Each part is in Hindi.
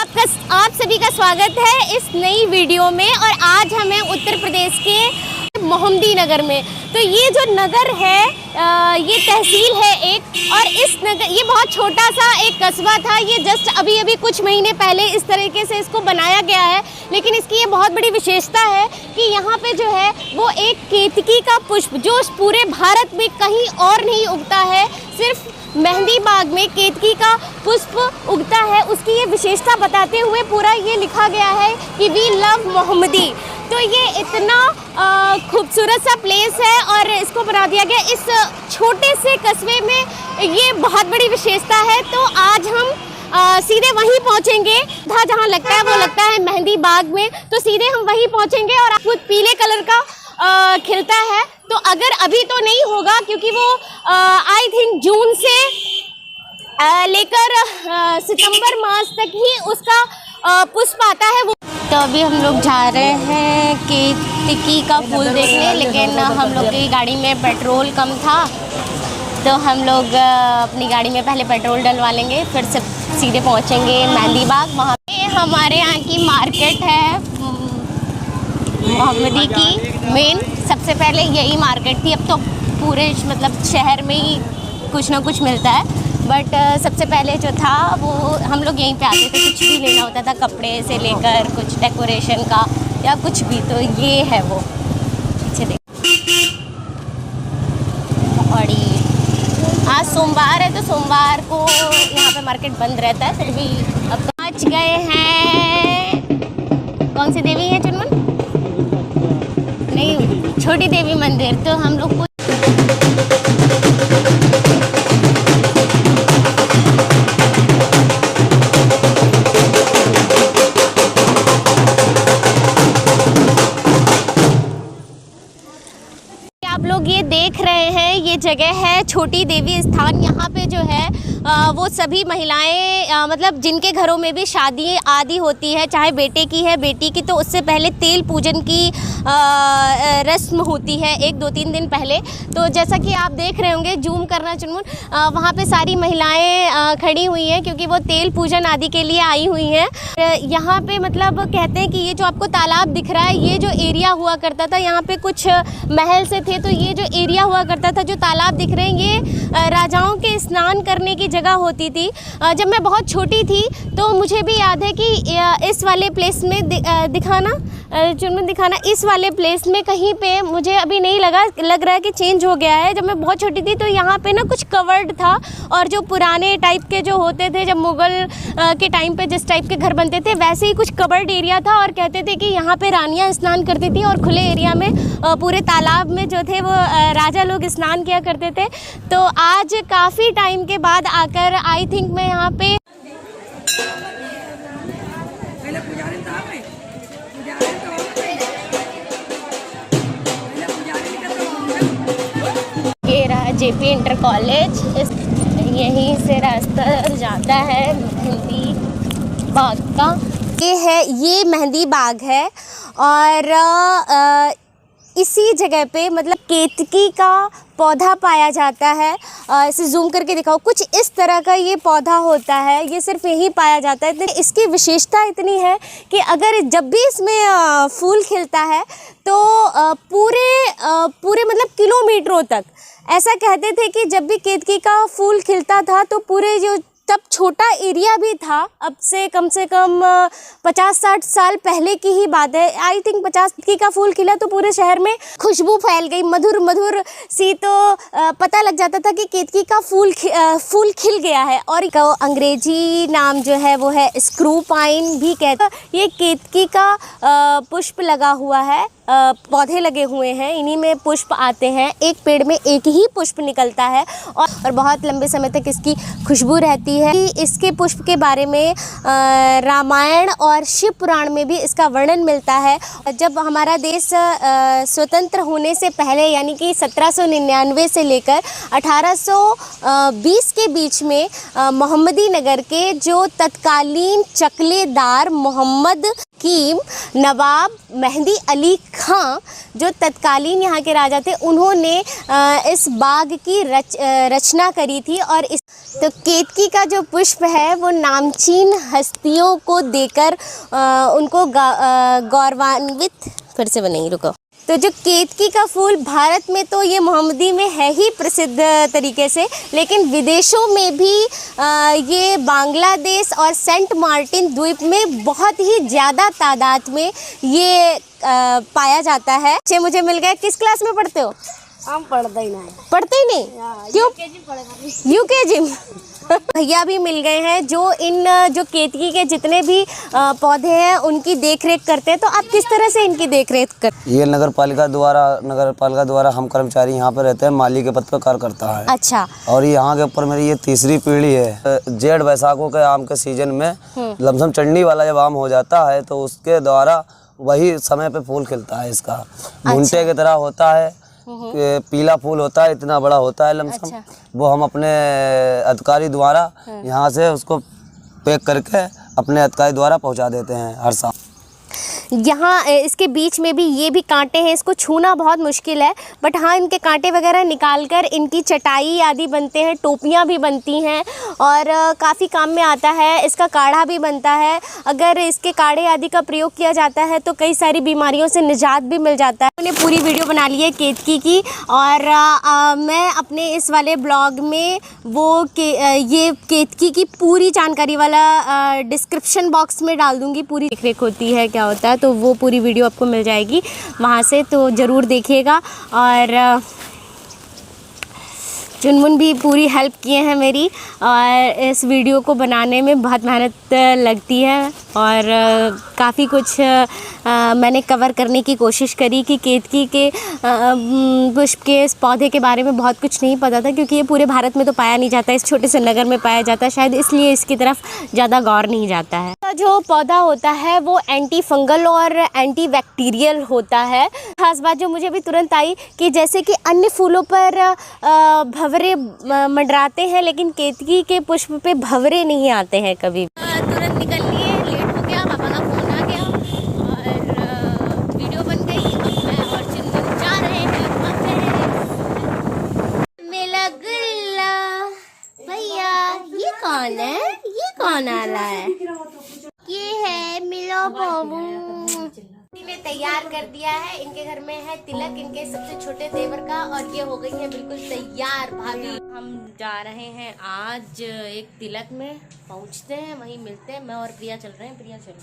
आप सभी का स्वागत है इस नई वीडियो में। और आज हमें उत्तर प्रदेश के मोहम्मदी नगर में, तो ये जो नगर है ये तहसील है एक, और इस नगर ये बहुत छोटा सा एक कस्बा था। ये जस्ट अभी कुछ महीने पहले इस तरीके से इसको बनाया गया है, लेकिन इसकी ये बहुत बड़ी विशेषता है कि यहाँ पे जो है वो एक केतकी का पुष्प जो पूरे भारत में कहीं और नहीं उगता है, सिर्फ मेहंदी बाग में केतकी का पुष्प उगता है। उसकी ये विशेषता बताते हुए पूरा ये लिखा गया है कि वी लव मोहम्मदी। तो ये इतना खूबसूरत सा प्लेस है और इसको बना दिया गया इस छोटे से कस्बे में, ये बहुत बड़ी विशेषता है। तो आज हम सीधे वहीं पहुंचेंगे जहाँ लगता है वो लगता है मेहंदी बाग में, तो सीधे हम वहीं पहुंचेंगे। और आपको पीले कलर का खिलता है, तो अगर अभी तो नहीं होगा क्योंकि वो आई थिंक जून से लेकर सितंबर मास तक ही उसका पुष्प आता है वो। तो अभी हम लोग जा रहे हैं केतकी का फूल देखने, लेकिन हम लोग की गाड़ी में पेट्रोल कम था, तो हम लोग अपनी गाड़ी में पहले पेट्रोल डलवा लेंगे, फिर से सीधे पहुंचेंगे मेहंदी बाग। वहाँ पे हमारे यहाँ की मार्केट है मोहम्मदी की मेन, सबसे पहले यही मार्केट थी। अब तो पूरे मतलब शहर में ही कुछ ना कुछ मिलता है, बट सबसे पहले जो था वो हम लोग यहीं पे आते थे। कुछ भी लेना होता था, कपड़े से लेकर कुछ डेकोरेशन का या कुछ भी, तो ये है वो पीछे देख। और आज सोमवार है तो सोमवार को यहाँ पे मार्केट बंद रहता है, फिर भी अब पहुँच गए हैं। कौन सी देवी है चुनमुन? नहीं, छोटी देवी मंदिर। तो हम लोग को आप लोग ये देख रहे हैं, ये जगह है छोटी देवी स्थान। यहाँ पे जो है वो सभी महिलाएं मतलब जिनके घरों में भी शादी आदि होती है, चाहे बेटे की है बेटी की, तो उससे पहले तेल पूजन की रस्म होती है 1-2-3 दिन पहले। तो जैसा कि आप देख रहे होंगे, जूम करना चुनमुन, वहाँ पे सारी महिलाएं खड़ी हुई हैं क्योंकि वो तेल पूजन आदि के लिए आई हुई हैं। यहाँ पे मतलब कहते हैं कि ये जो आपको तालाब दिख रहा है, ये जो एरिया हुआ करता था, यहाँ पे कुछ महल से थे, तो ये जो एरिया हुआ करता था, जो तालाब दिख रहे हैं, ये राजाओं के स्नान करने की जगह होती थी। जब मैं बहुत छोटी थी तो मुझे भी याद है कि इस वाले प्लेस में दिखाना चुनमुन दिखाना, इस वाले प्लेस में कहीं पे मुझे अभी नहीं लग रहा है कि चेंज हो गया है। जब मैं बहुत छोटी थी तो यहाँ पे ना कुछ कवर्ड था, और जो पुराने टाइप के जो होते थे, जब मुग़ल के टाइम पे जिस टाइप के घर बनते थे वैसे ही कुछ कवर्ड एरिया था। और कहते थे कि यहाँ पे रानियाँ स्नान करती थी और खुले एरिया में पूरे तालाब में जो थे वो राजा लोग स्नान किया करते थे। तो आज काफ़ी टाइम के बाद आकर आई थिंक मैं यहाँ पे जेपी इंटर कॉलेज, यहीं से रास्ता जाता है मेहंदी बाग का। ये मेहंदी बाग है, और इसी जगह पे मतलब केतकी का पौधा पाया जाता है। इसे जूम करके दिखाओ, कुछ इस तरह का ये पौधा होता है, ये सिर्फ यहीं पाया जाता है। इसकी विशेषता इतनी है कि अगर जब भी इसमें फूल खिलता है तो पूरे मतलब किलोमीटरों तक, ऐसा कहते थे कि जब भी केतकी का फूल खिलता था तो पूरे जो तब छोटा एरिया भी था, अब से कम 50-60 साल पहले की ही बात है, आई थिंक 50 का फूल खिला तो पूरे शहर में खुशबू फैल गई, मधुर मधुर सी। तो पता लग जाता था कि केतकी का फूल खिल गया है। और अंग्रेजी नाम जो है वो है स्क्रू पाइन भी कहते हैं। ये केतकी का पुष्प लगा हुआ है, पौधे लगे हुए हैं, इन्हीं में पुष्प आते हैं। एक पेड़ में एक ही पुष्प निकलता है और बहुत लंबे समय तक इसकी खुशबू रहती है। इसके पुष्प के बारे में रामायण और शिव पुराण में भी इसका वर्णन मिलता है। जब हमारा देश स्वतंत्र होने से पहले, यानी कि 1799 से लेकर 1820 के बीच में मोहम्मदी नगर के जो तत्कालीन चकलेदार मोहम्मद हकीम नवाब मेहंदी अली खां जो तत्कालीन यहाँ के राजा थे, उन्होंने इस बाग की रचना करी थी। और इस तो केतकी का जो पुष्प है वो नामचीन हस्तियों को देकर उनको गौरवान्वित, फिर से बनेगी, रुको। तो जो केतकी का फूल भारत में तो ये मोहम्मदी में है ही प्रसिद्ध तरीके से, लेकिन विदेशों में भी ये बांग्लादेश और सेंट मार्टिन द्वीप में बहुत ही ज़्यादा तादाद में ये पाया जाता है। अच्छे मुझे मिल गए। किस क्लास में पढ़ते हो? हम पढ़ते ही नहीं। पढ़ते ही नहीं? क्यों? यूकेजी में। भैया भी मिल गए हैं जो इन जो केतकी के जितने भी पौधे हैं उनकी देखरेख करते हैं। तो आप किस तरह से इनकी देखरेख करते हैं? ये नगर पालिका द्वारा हम कर्मचारी यहाँ पे रहते हैं, माली के पद पर कार्य करता है। अच्छा। और यहाँ के ऊपर मेरी ये तीसरी पीढ़ी है। जेठ बैसाखों के आम के सीजन में लमसम चढ़नी वाला जब आम हो जाता है तो उसके द्वारा वही समय पे फूल खिलता है। इसका भुंटे की तरह होता है, पीला फूल होता है, इतना बड़ा होता है लमसम। अच्छा। वो हम अपने अधिकारी द्वारा यहाँ से उसको पैक करके अपने अधिकारी द्वारा पहुँचा देते हैं हर साल। यहाँ इसके बीच में भी ये भी कांटे हैं, इसको छूना बहुत मुश्किल है, बट हाँ इनके कांटे वगैरह निकाल कर इनकी चटाई आदि बनते हैं, टोपियाँ भी बनती हैं और काफ़ी काम में आता है। इसका काढ़ा भी बनता है। अगर इसके काढ़े आदि का प्रयोग किया जाता है तो कई सारी बीमारियों से निजात भी मिल जाता है। मैंने पूरी वीडियो बना ली है केतकी की और मैं अपने इस वाले ब्लॉग में ये केतकी की पूरी जानकारी वाला डिस्क्रिप्शन बॉक्स में डाल दूँगी। पूरी देखरेख होती है, क्या होता है, तो वो पूरी वीडियो आपको मिल जाएगी वहाँ से, तो ज़रूर देखिएगा। और चुनमुन भी पूरी हेल्प किए हैं मेरी, और इस वीडियो को बनाने में बहुत मेहनत लगती है और काफ़ी कुछ मैंने कवर करने की कोशिश करी कि केतकी के पुष्प के इस पौधे के बारे में बहुत कुछ नहीं पता था, क्योंकि ये पूरे भारत में तो पाया नहीं जाता, इस छोटे से नगर में पाया जाता है, शायद इसलिए इसकी तरफ ज़्यादा गौर नहीं जाता है। जो पौधा होता है वो एंटी फंगल और एंटी बैक्टीरियल होता है। खास बात जो मुझे भी तुरंत आई कि जैसे कि अन्य फूलों पर भंवरे मंडराते हैं, लेकिन केतकी के पुष्प पे भंवरे नहीं आते हैं कभी। तुरंत निकल लिए, लेट हो गया, पापा का फोन आ गया और वीडियो बन गई। मैं और चुनमुन जा रहे हैं मेला गुल्ला। भैया ये कौन है? ये कौन आ रहा है? ये है मिलो बाबू ने तैयार कर दिया है। इनके घर में है तिलक, इनके सबसे छोटे देवर का, और ये हो गई है बिल्कुल तैयार भाभी। हम जा रहे हैं आज एक तिलक में, पहुंचते हैं, वहीं मिलते हैं। मैं और प्रिया चल रहे हैं। प्रिया चलो।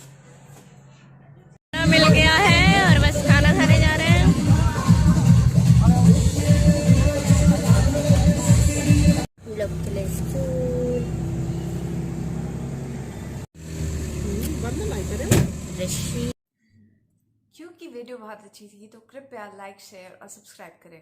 खाना मिल गया है और बस खाना खाने जा रहे हैं। क्योंकि वीडियो बहुत अच्छी थी तो कृपया लाइक, शेयर और सब्सक्राइब करें।